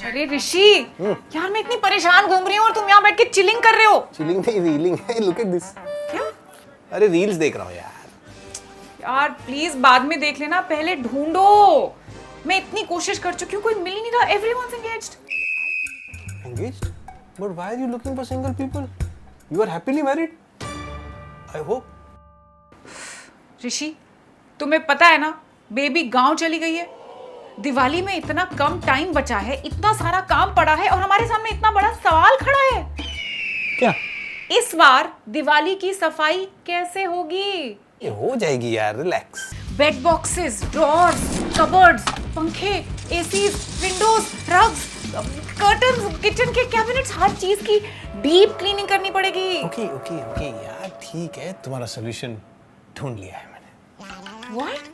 अरे ऋषि, यार मैं इतनी परेशान घूम रही हूँ और तुम यहाँ बैठ के चिलिंग कर रहे हो। चिलिंग नहीं, रीलिंग है। Look at this. क्या? अरे रील्स देख रहा हूँ यार। यार प्लीज बाद में देख लेना, पहले ढूंढो। मैं इतनी कोशिश कर चुकी हूँ, कोई मिल ही नहीं रहा। Everyone's engaged. Engaged? But why are you looking for single people? You are happily married? I hope. ऋषि, तुम्हें पता है ना, बेबी गांव चली गई है। दिवाली में इतना कम टाइम बचा है, इतना सारा काम पड़ा है और हमारे सामने इतना बड़ा सवाल खड़ा है। क्या? इस बार दिवाली की सफाई कैसे होगी? ये हो जाएगी यार, relax. Bed boxes, drawers, cupboards, पंखे, ACs, windows, rugs, curtains, kitchen के कैबिनेट्स, हर चीज की डीप क्लीनिंग करनी पड़ेगी। ओके यार, ठीक है, तुम्हारा सॉल्यूशन ढूंढ लिया है मैंने। व्हाट?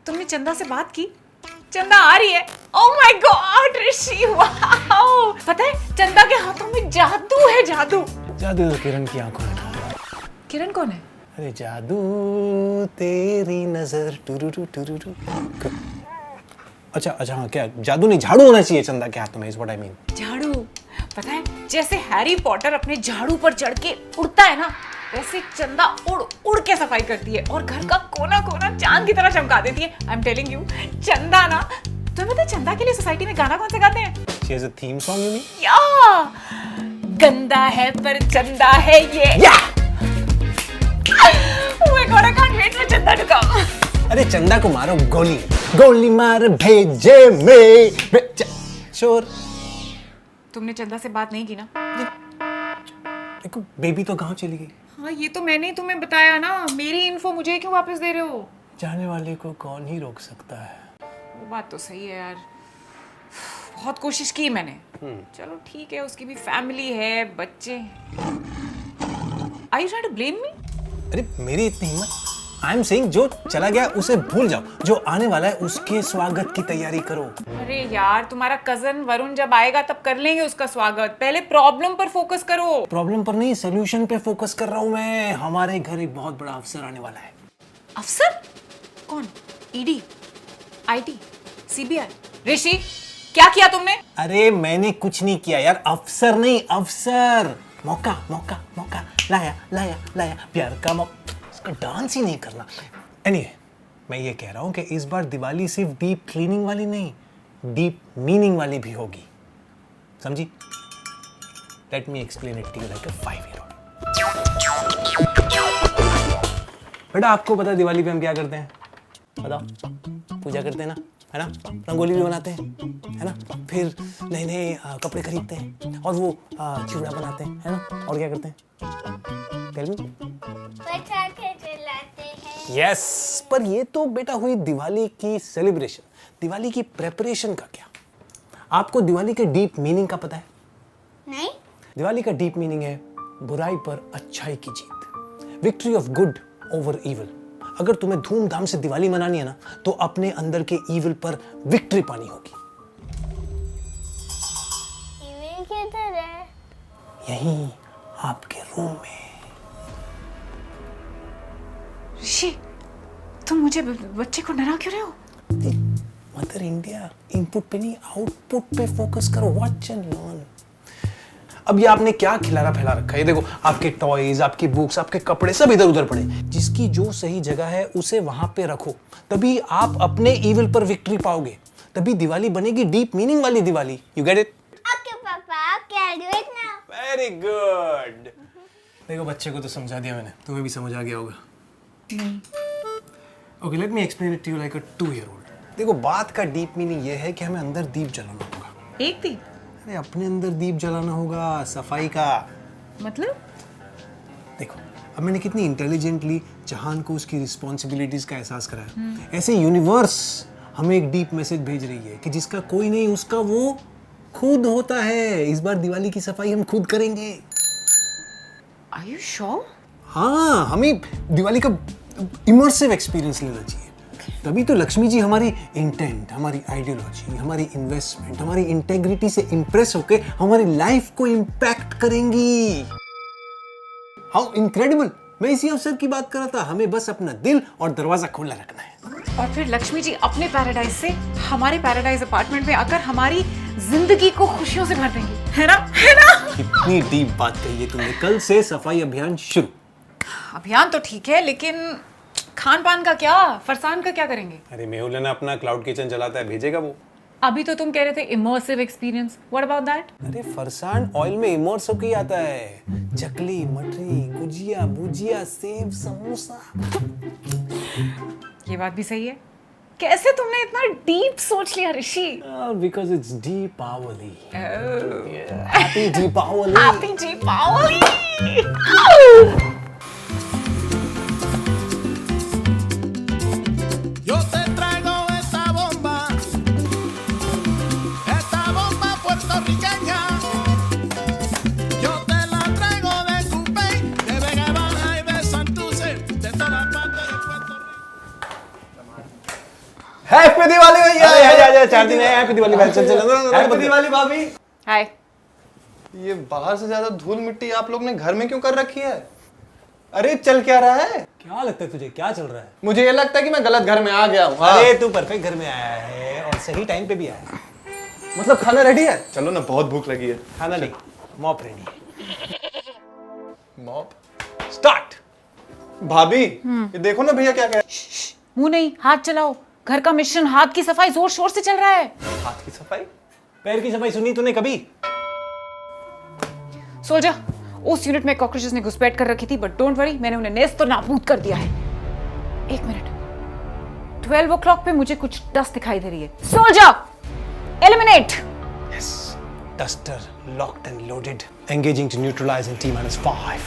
तुमने चंदा से बात की? चंदा आ रही है? ओह माय गॉड ऋषि, वाओ! पता है चंदा के हाथों में जादू है, जादू। जादू तो किरण की आंखों में था। किरण कौन है? अरे जादू तेरी नजर टुरुरु टुरुरु। अच्छा हाँ, क्या जादू नहीं, झाड़ू होना चाहिए चंदा के हाथों में, इज व्हाट आई मीन। झाड़ू। पता है जैसे हैरी पॉटर अपने झाड़ू पर चढ़ के उड़ता है ना, वैसे चंदा उड़ उड़ के सफाई करती है और घर का कोना कोना चांद की तरह चमका देती है। आई एम टेलिंग यू, चंदा ना, तुम्हें पता है चंदा के लिए सोसाइटी में गाना कौन सा गाते हैं? She has a theme song you mean? या गंदा है पर चंदा है ये। या oh my god, I can't wait for Chanda to come. अरे चंदा को मारो गोली, गोली मार भेजे में शोर। तुमने चंदा से बात नहीं की ना? देखो बेबी तो गांव चली गई। हाँ ये तो मैंने ही तुम्हें बताया ना, मेरी इन्फो मुझे क्यों वापस दे रहे हो? जाने वाले को कौन ही रोक सकता है। वो बात तो सही है यार, बहुत कोशिश की मैंने। चलो ठीक है, उसकी भी फैमिली है, बच्चे। Are you trying to blame me? अरे मेरी इतनी हिम्मत? आई एम सेइंग जो चला गया उसे भूल जाओ, जो आने वाला है उसके स्वागत की तैयारी करो। अरे यार तुम्हारा कजन वरुण जब आएगा तब कर लेंगे उसका स्वागत, पहले प्रॉब्लम पर फोकस करो। प्रॉब्लम पर नहीं, सोल्यूशन पे फोकस कर रहा हूँ मैं। हमारे घर एक बहुत बड़ा अफसर आने वाला है। अफसर? कौन? ED, IT, CBI? ऋषि क्या किया तुमने? अरे मैंने कुछ नहीं किया यार, अफसर नहीं अफसर। मौका मौका मौका लाया लाया लाया, प्यार का मौका। इसका डांस ही नहीं करना। एनीवे, मैं ये कह रहा हूँ कि इस बार दिवाली सिर्फ डीप क्लीनिंग वाली नहीं, डीप मीनिंग वाली भी होगी, समझी? Let me explain it to you like a 5-year-old। बेटा आपको पता है दिवाली पे हम क्या करते हैं? बताओ। पूजा करते हैं ना, है ना? रंगोली भी बनाते हैं, है ना? फिर नए नए कपड़े खरीदते हैं और वो चिवड़ा बनाते हैं, है ना? और क्या करते हैं? Tell me. पटाखे जलाते हैं। यस, पर ये तो बेटा हुई दिवाली की सेलिब्रेशन। दिवाली की प्रेपरेशन का क्या? आपको दिवाली के डीप मीनिंग का पता है? नहीं? दिवाली का डीप मीनिंग है बुराई पर अच्छाई की जीत, victory of good over evil. अगर तुम्हें धूमधाम से दिवाली मनानी है ना, तो अपने अंदर के इविल पर विक्ट्री पानी होगी। इविल किधर है? यहीं आपके रूम में। ऋषि तुम मुझे बच्चे को डरा क्यों रहे हो? मदर इंडिया, इनपुट पे नहीं आउटपुट पे फोकस करो। Watch and learn. अब ये आपने क्या खिलारा फैला रखा है? ये देखो, आपके टॉयज, आपकी बुक्स, आपके कपड़े सब इधर उधर पड़े। जिसकी जो सही जगह है उसे वहां पे रखो, तभी आप अपने इविल पर विक्ट्री पाओगे, तभी दिवाली बनेगी डीप मीनिंग वाली Diwali. You get it? Okay पापा, can do it now. Very good. देखो बच्चे को तो समझा दिया मैंने, तुम्हें भी समझ आ गया होगा। Okay, let me explain it to you like a 2-year-old। देखो बात का डीप मीनिंग ये है कि हमें अंदर दीप जलाना होगा। एक थी? अरे अपने अंदर दीप जलाना होगा, सफाई का। मतलब? देखो अब मैंने कितनी इंटेलिजेंटली जहान को उसकी रिस्पॉन्सिबिलिटीज का एहसास कराया। ऐसे यूनिवर्स हमें एक डीप मैसेज भेज रही है कि जिसका कोई नहीं उसका वो खुद होता है। इस बार दिवाली की सफाई हम खुद करेंगे। Are you sure? हाँ, हमें दिवाली का इमर्सिव एक्सपीरियंस लेना चाहिए। तभी तो लक्ष्मी जी हमारी इंटेंट, हमारी आइडियोलॉजी, हमारी इन्वेस्टमेंट, हमारी इंटेग्रिटी से इंप्रेस होकर हमारी लाइफ को इम्पैक्ट करेंगी। How incredible! मैं इसी अवसर की बात कर रहा था। हमें बस अपना दिल और दरवाजा खोला रखना है। और फिर लक्ष्मी जी अपने पैराडाइज से हमारे पैराडाइज अपार्टमेंट में आकर हमारी जिंदगी को खुशियों से भर देंगी, है ना, है ना? कितनी डीप बात कही है तुमने। कल से सफाई अभियान शुरू। अभियान तो ठीक है, लेकिन खान पान का क्या, फरसान का क्या करेंगे? अरे मेहुल ना अपना क्लाउड किचन चलाता है, भेजेगा वो। अभी तो तुम कह रहे थे immersive experience, what about that? अरे फरसान ऑयल में इमर्स होके आता है। चकली, मटरी, गुजिया, भुजिया, सेव, समोसा। ये बात भी सही है। कैसे तुमने इतना डीप सोच लिया Rishi? Because it's Deepavali. Happy Deepavali. Happy Deepavali. Yo te traigo esta bomba puertorriqueña. Yo te la traigo de Cupey, de Vega Baja y de Santurce, de todas partes de Puerto Rico. Happy Diwali भैया। 4 दिन है। हैप्पी दिवाली भाई। चल happy Diwali भाभी। हाय। ये बाहर से ज्यादा धूल मिट्टी आप लोग ने घर में क्यों कर रखी है? अरे चल क्या रहा है? क्या लगता है तुझे, क्या चल रहा है? मुझे ये लगता है कि मैं गलत घर में आ गया हूँ। अरे तू परफेक्ट घर में आया है और सही टाइम पे भी आया है। मतलब खाना रेडी है? चलो ना, बहुत भूख लगी है। खाना नहीं, मॉप रेडी है। Mop start. भाभी ये देखो ना भैया क्या कह रहे मुंह नहीं, हाथ चलाओ। घर का मिशन, हाथ की सफाई जोर शोर से चल रहा है। हैं। हाथ की सफाई? पैर की सफाई सुनी तूने कभी? सोल्जर, उस यूनिट में कॉकरोचेस ने घुसपैठ कर रखी थी, बट डोंट वरी, मैंने उन्हें नेस्त तो नाबूद कर दिया है। 1 मिनट, 12 o'clock पे मुझे कुछ डस्ट दिखाई दे रही है। Soldier, eliminate. Yes. Duster locked and loaded. Engaging to neutralize in T-5, 4,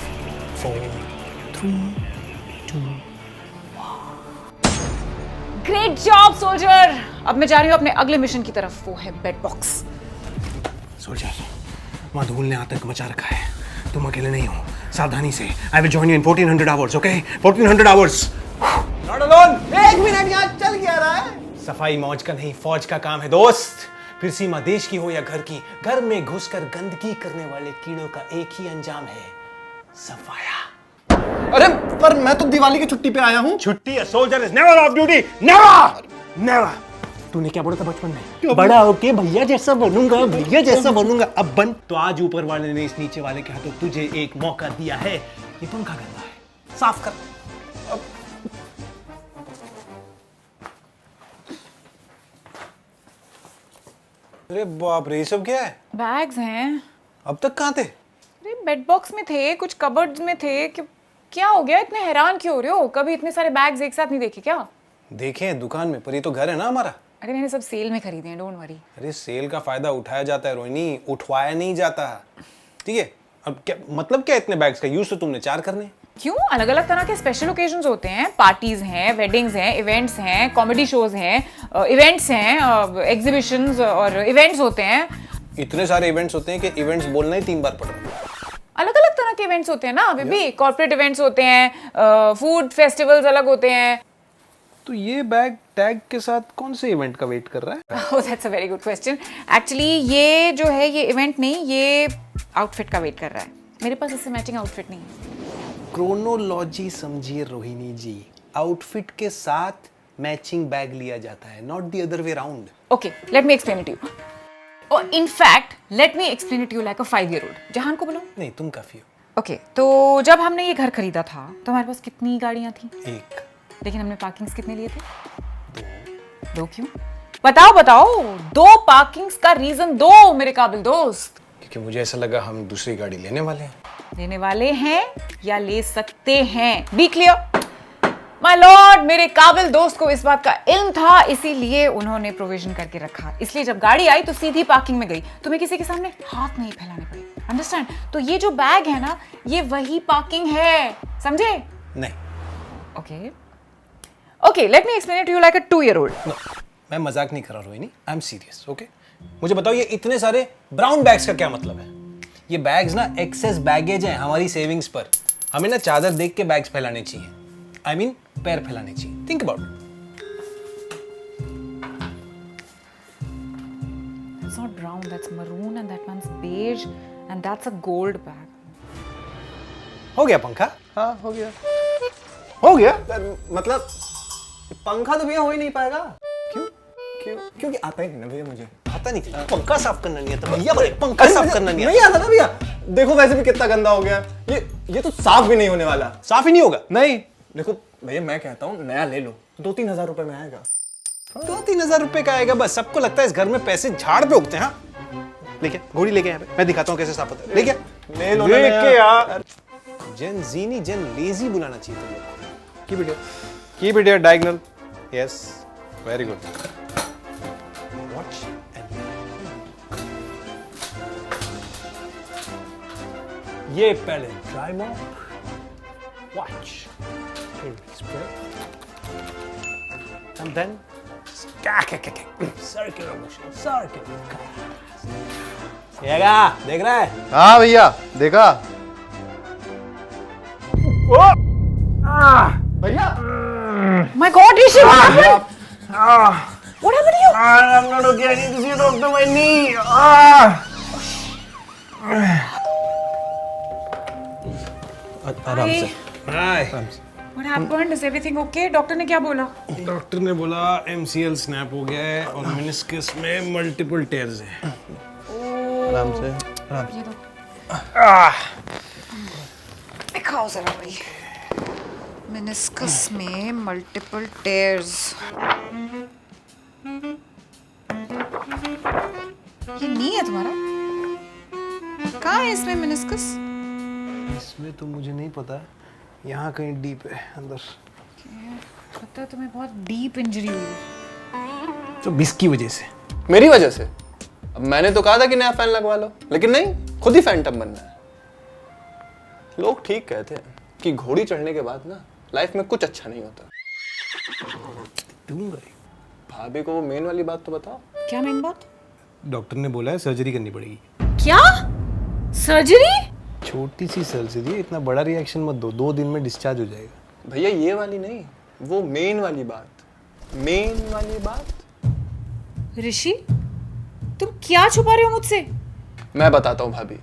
3, 2. Great job soldier. अब मैं जा रही हूँ अपने अगले मिशन की तरफ, वो है बेड बॉक्स। सोल्जर, वहाँ धूल ने आतंक मचा रखा है। तुम अकेले नहीं हो, सावधानी से। I will join you in 1400 hours, okay? 1400 hours. Not alone. 1 minute, यहाँ चल क्या रहा है? सफाई मौज का नहीं, फौज का काम है दोस्त। फिर सीमा देश की हो या घर की, घर में घुसकर गंदगी करने वाले कीड़ों का एक ही अंजाम है, सफाया। अरे पर मैं तो दिवाली की छुट्टी पे आया हूँ। छुट्टी है, soldier is never of duty, never never. तूने क्या बोला था बचपन में? बड़ा होके भैया जैसा बनूंगा, भैया जैसा बनूंगा। अब बन। तो आज ऊपर वाले ने इस नीचे वाले के हाथों तुझे एक मौका दिया है। ये पंखा गंदा है, साफ कर। अरे बाप रे, ये सब क्या है? बैग्स हैं। अब तक कहाँ थे? अरे बेड बॉक्स में थे, कुछ कबर्ड में थे। क्या हो गया, इतने हैरान क्यों हो रहे हो? कभी इतने सारे बैग्स एक साथ नहीं देखे क्या? देखे हैं दुकान में, पर ये तो घर है ना हमारा। अरे मैंने सब सेल में खरीदे हैं, डोंट वरी। अरे सेल का फायदा उठाया जाता है रोहिणी, उठवाया नहीं जाता। ठीक है, अब क्या मतलब, क्या इतने बैग्स का यूज तो तुमने 4 करने। क्यों? अलग अलग तरह के स्पेशल ओकेजन्स होते हैं, पार्टीज हैं, वेडिंग्स हैं, इवेंट्स हैं, कॉमेडी शोज हैं, इवेंट्स हैं, एग्जीबिशंस और इवेंट्स होते हैं। इतने सारे इवेंट्स होते हैं कि इवेंट्स बोलना ही 3 बार पड़ रहा है। अलग अलग तरह के इवेंट्स होते हैं ना बेबी, कॉर्पोरेट इवेंट्स होते हैं, फूड फेस्टिवल्स अलग होते हैं। तो ये बैग टैग के साथ कौन से इवेंट का वेट कर रहा है? Oh, that's a very good question. Actually, ये जो है ये इवेंट नहीं, ये आउटफिट का वेट कर रहा है। मेरे पास इससे मैचिंग आउटफिट नहीं है। क्रोनोलॉजी समझिए रोहिणी जी, आउटफिट के साथ मैचिंग बैग लिया जाता है, not the other way around. Okay, let me explain it to you. Oh, in fact, let me explain it to you like a 5-year-old. जहान को बोलो। नहीं, तुम काफी हो। Okay, तो जब हमने ये घर खरीदा था तो हमारे पास कितनी गाड़ियां थी? 1, लेकिन हमने पार्किंग्स कितने लिए थे? 2 क्यों? बताओ बताओ, 2 पार्किंग्स का रीजन दो मेरे काबिल दोस्त। क्योंकि मुझे ऐसा लगा हम दूसरी गाड़ी लेने वाले हैं। लेने वाले हैं या ले सकते हैं? Be clear my lord. मेरे काबिल दोस्त को इस बात का इल्म था, इसीलिए उन्होंने प्रोविजन करके रखा। इसलिए जब गाड़ी आई तो सीधी पार्किंग में गई, तुम्हें किसी के सामने हाथ नहीं फैलाने पड़े। अंडरस्टैंड? तो ये जो बैग है ना, ये वही पार्किंग है, समझे? नहीं। Okay, let me explain it to you like a 2-year-old। No, मैं मजाक नहीं कर रहा Rohini, I am serious. Okay, मुझे बताओ ये इतने सारे ब्राउन बैग्स का क्या मतलब है? ये बैग्स ना एक्सेस बैगेज हैं हमारी सेविंग्स पर। हमें ना चादर देख के बैग्स फैलाने चाहिए, आई मीन पैर फैलाने चाहिए। Think about it. It's not brown, that's maroon and that one's beige and that's a gold bag. हो गया पंखा? हाँ हो गया। हो गया? मतलब पंखा तो भैया हो ही नहीं पाएगा। क्यों? क्यों? क्योंकि आता ही नहीं ना भैया मुझे। आता नहीं, पंखा साफ करना नहीं आता भैया, बड़े पंखा साफ करना नहीं नहीं आता ना भैया। देखो वैसे भी कितना गंदा हो गया। ये तो साफ भी नहीं होने वाला। साफ ही नहीं होगा। नहीं देखो भैया, मैं कहता हूँ नया ले लो, 2-3 हजार रुपए में आएगा। 2-3 हजार रुपए का आएगा बस। सबको लगता है इस घर में पैसे झाड़ पे उगते हैं। हाँ लेके घोड़ी लेके यहाँ पे, मैं दिखाता हूँ कैसे साफ होता है। लेके ले लो ना लेके नया। आ। जेन जी नहीं, जेन लेजी बुलाना चाहिए तुम लोग को। Keep it diagonal. Yes, very good. Watch ये पहले ड्राई मॉप, वॉच, फिर spray, and then circular motion, circular. देख रहा है? हाँ भैया देखा। भैया My God, Rishi, what happened? What happened to you? I'm not okay. I need to see a doctor. My knee. आराम से। What happened? Is everything okay? Doctor ने क्या बोला? डॉक्टर ने बोला MCL स्नैप हो गया है और मेनिस्कस में मल्टीपल टेयर्स हैं। आराम से। ये दो। दिखाओ जरा भाई। मेनिस्कस में मल्टीपल टेयर्स। ये नी है तुम्हारा? कहाँ है इसमें मेनिस्कस? इसमें तो मुझे नहीं पता, यहाँ कहीं डीप है अंदर। लगता है तुम्हें बहुत डीप इंजरी हुई है। तो बिस्की वजह से। मेरी वजह से? अब मैंने तो कहा था कि नया फैन लगवा लो, लेकिन नहीं, खुद ही फैंटम बनना है। लोग ठीक कहते हैं कि घोड़ी चढ़ने के बाद ना लाइफ में कुछ अच्छा नहीं होता। दूंगा। भाभी को वो मेन वाली बात तो बताओ। क्या मेन बात? डॉक्टर ने बोला है सर्जरी करनी पड़ेगी। क्या? सर्जरी? छोटी सी सर्जरी है, इतना बड़ा रिएक्शन मत दो, 2 दिन में डिस्चार्ज हो जाएगा। भैया ये वाली नहीं, वो मेन वाली बात। मेन वाली बात। ऋषि, तुम क्या छुपा रहे हो मुझसे? मैं बताता हूँ भाभी,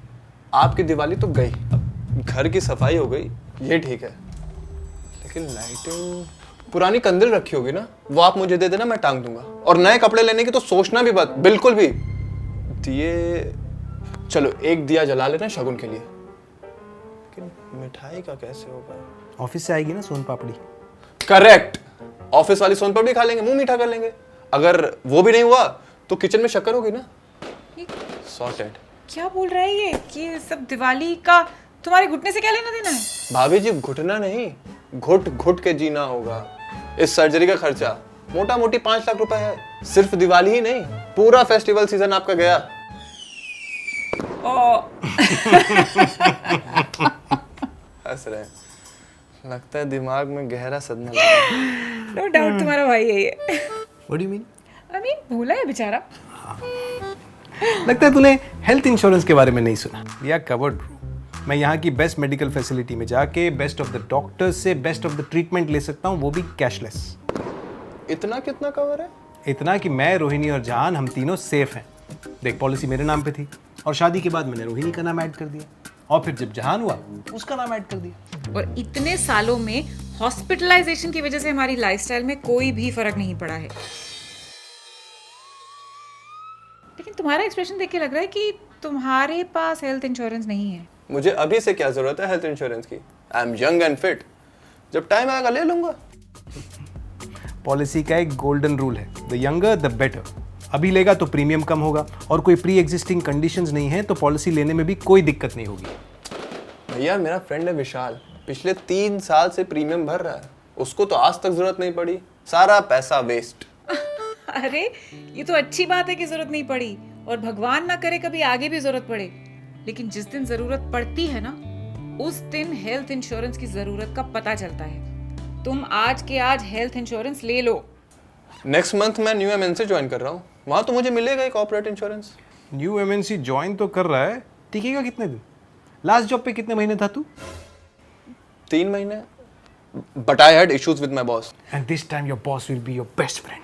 आपकी दिवाली तो गई, अब घर की सफाई हो गई, ये ठीक है, लेकिन लाइटिंग, पुरानी कंदील रखी होगी ना, वो आप मुझे दे देना, मैं टांग दूंगा। और नए कपड़े लेने की तो सोचना भी मत, बिल्कुल भी। दिए, चलो एक दिया जला लेना शगुन के लिए, लेकिन मिठाई का कैसे होगा? ऑफिस से आएगी ना सोन पापड़ी। करेक्ट, ऑफिस वाली सोन पापड़ी खा लेंगे, मुंह मीठा कर लेंगे। अगर वो भी नहीं हुआ तो किचन में शक्कर होगी ना। सॉर्टेड। क्या बोल रहा है ये कि सब दिवाली का तुम्हारे घुटने से क्या लेना देना है? भाभी जी घुटना नहीं, घुट घुट के जीना होगा। इस सर्जरी का खर्चा मोटा मोटी 5 लाख रुपए है। सिर्फ दिवाली ही नहीं, पूरा फेस्टिवल सीजन आपका गया। हंस रहे हैं, लगता है दिमाग में गहरा सदमा लगा। नो डाउट तुम्हारा भाई है ये। What do you mean? I mean, भूला है बेचारा। लगता है तूने हेल्थ इंश्योरेंस के बारे में नहीं सुना। या कवर्ड। मैं यहाँ की बेस्ट मेडिकल फैसिलिटी में जाके बेस्ट ऑफ द डॉक्टर्स से बेस्ट ऑफ द ट्रीटमेंट ले सकता हूँ, वो भी कैशलेस। इतना कितना कवर है? इतना कि मैं, रोहिणी और जहान हम तीनों सेफ हैं। देख, पॉलिसी मेरे नाम पे थी और शादी के बाद मैंने रोहिणी का नाम ऐड कर दिया और फिर जब जहान हुआ उसका नाम ऐड कर दिया। और इतने सालों में हॉस्पिटलाइजेशन की वजह से हमारी लाइफस्टाइल में कोई भी फर्क नहीं पड़ा है। लेकिन तुम्हारा एक्सप्रेशन देख के लग रहा है कि तुम्हारे पास हेल्थ इंश्योरेंस नहीं है। मुझे अभी से क्या जरूरत है हेल्थ इंश्योरेंस की? I am young and fit, जब टाइम आएगा ले लूंगा। पॉलिसी का एक गोल्डन रूल है, द यंगर द बेटर। अभी लेगा तो प्रीमियम कम होगा और कोई प्री एग्जिस्टिंग कंडीशंस नहीं है तो पॉलिसी लेने में भी कोई दिक्कत नहीं होगी। भैया मेरा फ्रेंड है विशाल, पिछले 3 साल से प्रीमियम भर रहा है, उसको तो आज तक जरूरत नहीं पड़ी, सारा पैसा वेस्ट। अरे ये तो अच्छी बात है कि जरूरत नहीं पड़ी, और भगवान ना करे कभी आगे भी जरूरत पड़े। लेकिन जिस दिन जरूरत पड़ती है ना, उस दिन हेल्थ इंश्योरेंस की जरूरत का पता चलता है। तुम आज के आज हेल्थ इंश्योरेंस ले लो। नेक्स्ट मंथ मैं न्यू एमएनसी ज्वाइन कर रहा हूँ, वहां तो मुझे मिलेगा एक corporate insurance. New MNC join तो कर रहा है, टिकेगा कितने दिन? लास्ट जॉब पे कितने महीने था तू? 3 महीने, but I had issues with my boss. And this time your boss will be your best friend.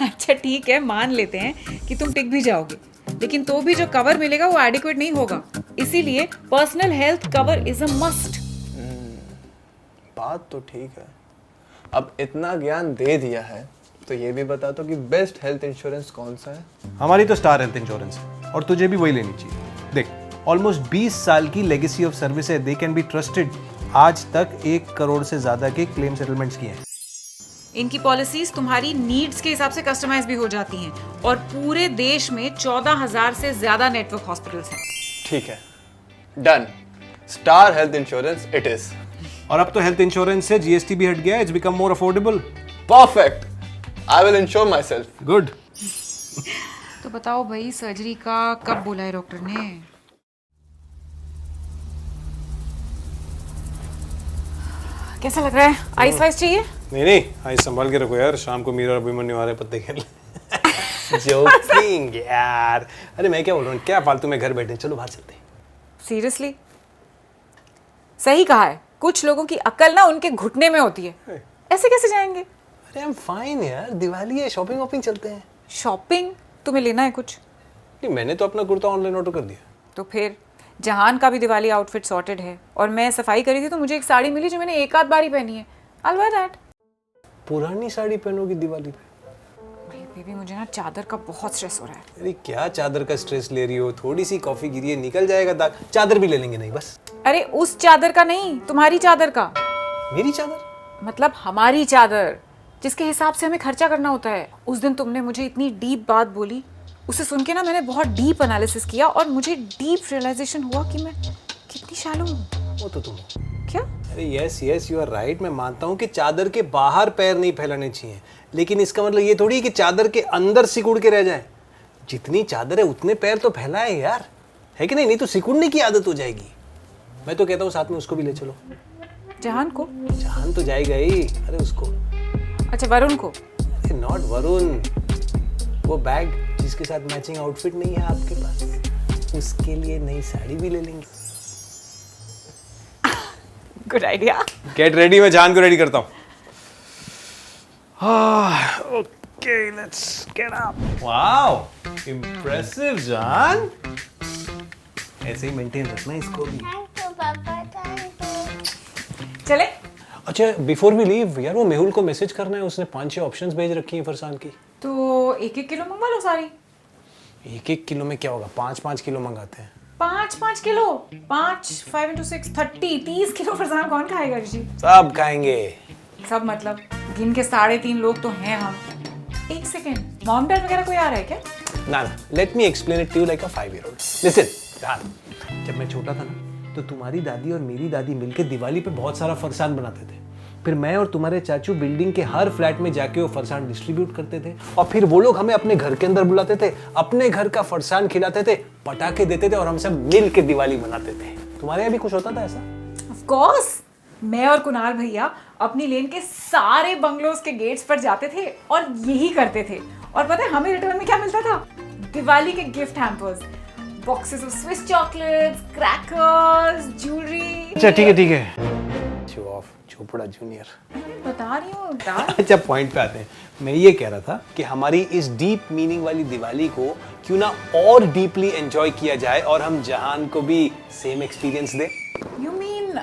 अच्छा ठीक है, मान लेते हैं कि तुम टिक भी जाओगे, लेकिन तो भी जो कवर मिलेगा वो एडिक्वेट नहीं होगा। इसीलिए personal health cover is a must. बात तो ठीक है, अब इतना ज्ञान दे दिया है तो ये भी बता दो कि बेस्ट हेल्थ इंश्योरेंस कौन सा है? हमारी तो स्टार हेल्थ इंश्योरेंस है और तुझे भी वही लेनी चाहिए। देख, ऑलमोस्ट 20 साल की लेगेसी ऑफ सर्विस है, दे कैन बी ट्रस्टेड। आज तक 1 करोड़ से ज्यादा के क्लेम सेटलमेंट्स किए हैं। इनकी पॉलिसीज तुम्हारी नीड्स के हिसाब से कस्टमाइज भी हो जाती हैं और पूरे देश में 14,000 से ज्यादा नेटवर्क हॉस्पिटल्स हैं। ठीक है, done. Star health insurance it is. और अब तो हेल्थ इंश्योरेंस से जीएसटी भी हट गया है, it's become more affordable. Perfect, I will ensure my self. Good. तो बताओ भाई, सर्जरी का कब बोला है डॉक्टर ने? कैसा लग रहा है? आइस वाइस चाहिए? नहीं, आज संभाल के रखो यार, शाम को मीरा और अभिमन्यु आ रहे पत्ते खेलने। जोकिंग यार। अरे मैं क्या बोल रहा हूँ, क्या फालतू में घर बैठे, चलो बाहर चलते हैं। सीरियसली? सही कहा है, कुछ लोगों की अकल ना उनके घुटने में होती है। ऐसे कैसे जाएंगे? अरे आई एम फाइन यार, दिवाली है, शॉपिंग वॉपिंग चलते हैं। शॉपिंग? तुम्हें लेना है कुछ? नहीं, मैंने तो अपना कुर्ता ऑनलाइन ऑर्डर कर दिया। तो फिर जहान का भी दिवाली आउटफिट सॉर्टेड है और मैं सफाई करी थी तो मुझे एक साड़ी मिली जो मैंने एक आध बार ही पहनी है। I'll wear that। पुरानी साड़ी पहनोगी दिवाली पे? बेबी मुझे ना चादर का बहुत स्ट्रेस हो रहा है। अरे क्या चादर का स्ट्रेस ले रही हो, थोड़ी सी कॉफी गिरी है, निकल जाएगा दाग। चादर भी ले लेंगे, नहीं बस। अरे उस चादर का नहीं, तुम्हारी चादर का। मेरी चादर? मतलब हमारी चादर, जिसके हिसाब से हमें खर्चा करना होता है। उस दिन तुमने मुझे इतनी डीप बात बोली, उसे सुन के ना मैंने बहुत डीप एनालिसिस किया और मुझे डीप रियलाइजेशन हुआ कि मैं कितनी शालू हूँ। वो तो तुम हो। क्या? अरे यस यू आर राइट। मैं मानता हूँ कि चादर के बाहर पैर नहीं फैलाने चाहिए, लेकिन इसका मतलब ये थोड़ी कि चादर के अंदर सिकुड़ के रह जाए। जितनी चादर है उतने पैर तो फैलाए यार, है कि नहीं? नहीं तो सिकुड़ने की आदत हो जाएगी। मैं तो कहता हूँ साथ में उसको भी ले चलो। जहान को? जहान तो जाएगा ही। अरे उसको। अच्छा, वरुण को? अरे नॉट वरुण, वो बैग जिसके साथ मैचिंग आउटफिट नहीं है आपके पास, उसके लिए नई साड़ी भी ले लेंगे। Good idea. गेट रेडी, मैं जान को रेडी करता हूँ। Okay, let's get up. Wow, impressive जान। ऐसे ही मेंटेन रखना इसको भी। थैंक यू पापा, थैंक यू। चले? अच्छा, बिफोर वी लीव यार, वो मेहुल को मैसेज करना है, उसने 5-6 ऑप्शंस भेज रखी हैं फरसान की। तो 1-1 किलो मंगवा लो सारी। 1-1 किलो में क्या होगा, 5-5 किलो मंगाते हैं। 5-5 किलो? 5 into 6 30 किलो फरसान कौन खाएगा ऋषि? सब खाएंगे। सब मतलब गिन के 3.5 लोग तो हैं हम। एक सेकेंड, मॉम डैड वगैरह कोई आ रहा है क्या? ना, let me explain it to you like a 5-year-old। Listen जान, जब मैं छोटा था ना, तो तुम्हारी दादी और मेरी दादी मिलकर दिवाली पे बहुत सारा फरसान बनाते थे। फिर मैं और तुम्हारे चाचू बिल्डिंग के हर फ्लैट में जाके वो फरसान डिस्ट्रीब्यूट करते थे और फिर वो लोग हमें अपने घर के अंदर बुलाते थे, अपने घर का फरसान खिलाते थे, पटाखे देते थे और हम सब मिल के दिवाली मनाते थे। तुम्हारे यहाँ भी कुछ होता था ऐसा? Of course, मैं और कुणाल भैया अपनी लेन के सारे बंगलोज के गेट्स पर जाते थे और यही करते थे। और पता है हमें रिटर्न में क्या मिलता था? दिवाली के gift hampers, boxes of Swiss chocolates, crackers, jewellery. अच्छा ठीक है। Show off, Chopra junior. बता रही हूँ यार। अच्छा, पॉइंट पे आते हैं। मैं ये कह रहा था कि हमारी इस डीप मीनिंग वाली दिवाली को क्यों ना और डीपली एंजॉय किया जाए और हम जहान को भी same experience they. You mean,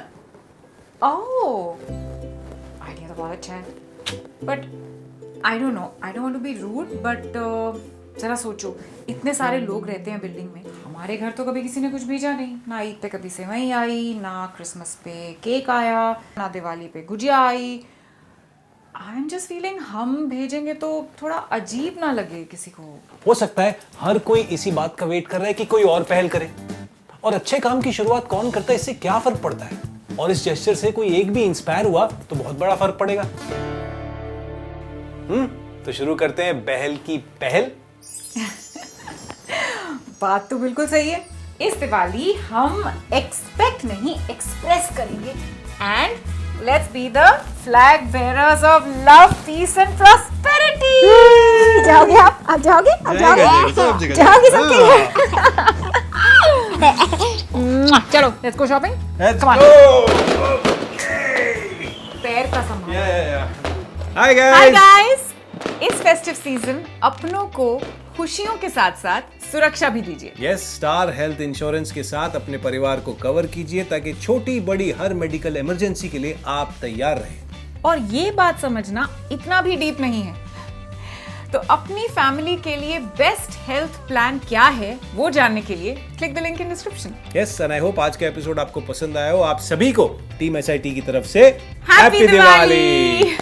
oh, idea तो बहुत अच्छा है, but I don't know, I don't want to be rude, but जरा सोचो, इतने सारे लोग रहते हैं बिल्डिंग में। हमारे घर तो कभी किसी ने कुछ भेजा नहीं, ना ईद पे कभी सेवई आई, ना क्रिसमस पे केक आया, ना दिवाली पे गुजिया आई। आई एम जस्ट फीलिंग हम भेजेंगे तो थोड़ा अजीब ना लगे किसी को। हो सकता है हर कोई इसी बात का वेट कर रहा है कि कोई और पहल करे, और अच्छे काम की शुरुआत कौन करता है इससे क्या फर्क पड़ता है। और इस जेस्चर से कोई एक भी इंस्पायर हुआ तो बहुत बड़ा फर्क पड़ेगा। तो शुरू करते हैं पहल की पहल। बात तो बिल्कुल सही है। इस दिवाली हम एक्सपेक्ट नहीं एक्सप्रेस करेंगे and let's be the flag bearers of love, peace and prosperity. जाओगे आप जाओगे? आप जाओगे? जाओगे सबके लिए? चलो let's go shopping. Come on. पैर का संभाल। हाय हाय गाइस, इस फेस्टिव सीजन अपनों को खुशियों के साथ साथ सुरक्षा भी दीजिए। यस, स्टार हेल्थ इंश्योरेंस के साथ अपने परिवार को कवर कीजिए ताकि छोटी बड़ी हर मेडिकल इमरजेंसी के लिए आप तैयार रहें। और ये बात समझना इतना भी डीप नहीं है। तो अपनी फैमिली के लिए बेस्ट हेल्थ प्लान क्या है वो जानने के लिए click the link in description. Yes, and I hope आज का एपिसोड आपको पसंद आया हो। आप सभी को टीम SIT की तरफ से हैप्पी दिवाली।